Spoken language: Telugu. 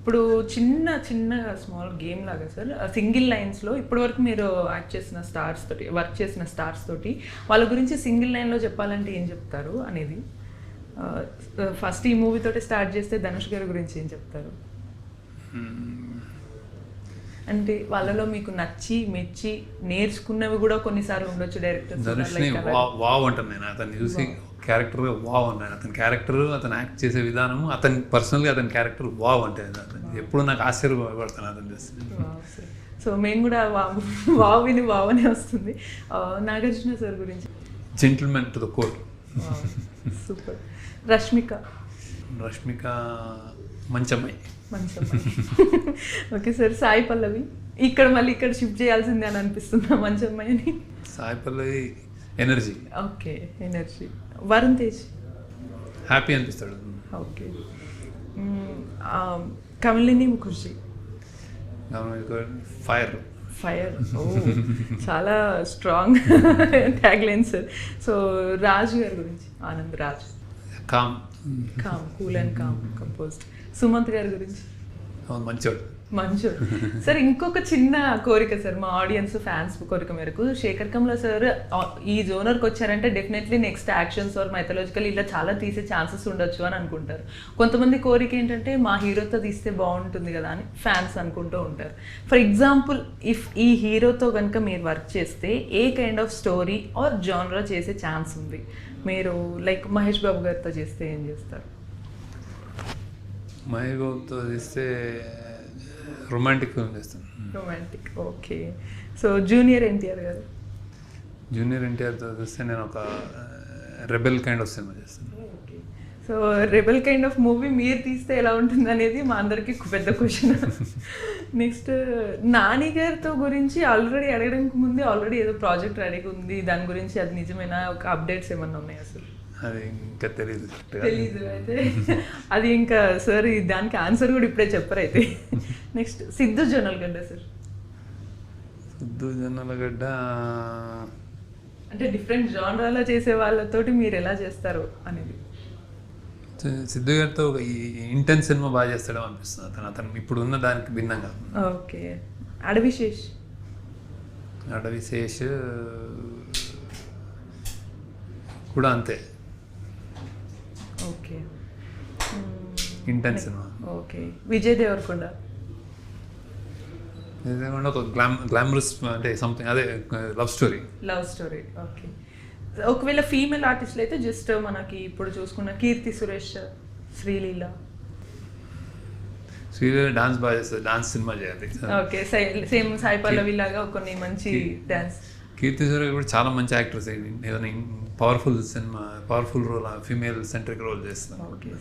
ఇప్పుడు చిన్న చిన్న స్మాల్ గేమ్ లాగా సార్, సింగిల్ లైన్స్లో ఇప్పటివరకు మీరు యాక్ట్ చేసిన స్టార్స్ తోటి, వర్క్ చేసిన స్టార్స్ తోటి వాళ్ళ గురించి సింగిల్ లైన్లో చెప్పాలంటే ఏం చెప్తారు అనేది. ఫస్ట్ ఈ మూవీ తోటి స్టార్ట్ చేస్తే ధనుష్ గారి గురించి ఏం చెప్తారు? అంటే వాళ్ళలో మీకు నచ్చి మెచ్చి నేర్చుకున్నవి కూడా కొన్నిసార్లు ఉండొచ్చు డైరెక్టర్. ధనుష్ని వావ్ అంటాను నేను. అతన్ని చూసి క్యారెక్టర్ వావ్ అన్నాను. అతని క్యారెక్టర్, అతను యాక్ట్ చేసే విధానము, అతని పర్సనల్గా అతని క్యారెక్టర్ వావ్ అంటే ఎప్పుడు నాకు ఆశ్చర్యపడతాను అతను చేస్తే. సో మేము కూడా వావ్ విని వావ్ అనే వస్తుంది. నాగార్జున సార్ గురించి gentleman to the core. Super. Rashmika మంచమ్మాయి. Okay sir. సాయి పల్లవి ఇక్కడ షిఫ్ట్ చేయాల్సిందే అని అనిపిస్తుందా మంచమ్మాయిని? Sai Pallavi energy. Okay, energy. Varun Tej happy అనిపిస్తాడు. ఓకే. కమలిని ముఖర్జీ ఫైర్. ఓ చాలా strong tagline sir. So Raj garu గురించి Anand Raj. Calm, cool and calm composed. Sumanth garu గురించి మంచోడు. సార్ ఇంకొక చిన్న కోరిక సార్, మా ఆడియన్స్ ఫ్యాన్స్ కోరిక మేరకు, శేఖర్ కమ్ల సార్ ఈ జోనర్కి వచ్చారంటే definitely next actions or mythological ఇలా చాలా తీసే ఛాన్సెస్ ఉండొచ్చు అని అనుకుంటారు. కొంతమంది కోరిక ఏంటంటే మా హీరోతో తీస్తే బాగుంటుంది కదా అని ఫ్యాన్స్ అనుకుంటూ ఉంటారు. ఫర్ ఎగ్జాంపుల్, ఇఫ్ ఈ హీరోతో కనుక మీరు వర్క్ చేస్తే ఏ కైండ్ ఆఫ్ స్టోరీ ఆర్ జానరా చేసే ఛాన్స్ ఉంది? మీరు లైక్ మహేష్ బాబు గారితో చేస్తే ఏం చేస్తారు? మహేష్ బాబుతో చేస్తే రొమాంటిక్ ఫిల్మ్ చేస్తాను. Romantic, okay. So junior NTR తో చూస్తే నేను ఒక రెబెల్ కైండ్ ఆఫ్ సినిమా చేస్తాను. Okay. So rebel kind of movie మీరు తీస్తే ఎలా ఉంటుంది అనేది మా అందరికీ పెద్ద క్వశ్చన్. నెక్స్ట్, నాని గారితో గురించి ఆల్రెడీ అడగడానికి ముందే ఆల్రెడీ ఏదో ప్రాజెక్ట్ రెడీగా ఉంది, దాని గురించి అది నిజమైన ఒక అప్డేట్స్ ఏమన్నా ఉన్నాయా సార్? అది ఇంకా తెలీదు అయితే అది ఇంకా సార్ దానికి ఆన్సర్ కూడా ఇప్పుడే చెప్పరు అయితే. Next, Siddhu Jonnalagadda sir. సిద్ధు జొన్నలగడ్డ అంటే డిఫరెంట్ జానరాలో చేసే వాళ్ళతోటి మీరు ఎలా చేస్తారు అనేది. సిద్ధు గారితో ఒక ఇంటెన్స్ సినిమా బాగా చేస్తాడో అనిపిస్తుంది అతను ఇప్పుడు ఉన్న దానికి భిన్నంగా. ఓకే. అడవిశేష్ కూడా అంతే. Okay. Intense cinema. Okay. Vijay Deverakonda ఒక గ్లామరస్ అంటే సంథింగ్, అదే లవ్ స్టోరీ. ఓకే. ఒకవేళ ఫీమేల్ ఆర్టిస్టులు అయితే జస్ట్ మనకి ఇప్పుడు చూసుకున్న కీర్తి సురేష్, శ్రీలీల డాన్స్ బాగా చేస్తుంది, డాన్స్ సినిమా చేయాలి. ఓకే. సేమ్ సాయి పల్లవి లాగా కొన్ని మంచి డాన్స్. కీర్తి సురేష్ కూడా చాలా మంచి యాక్ట్రెస్. ఏదైనా powerful role, female centric role చేస్తున్నారు. ఓకే.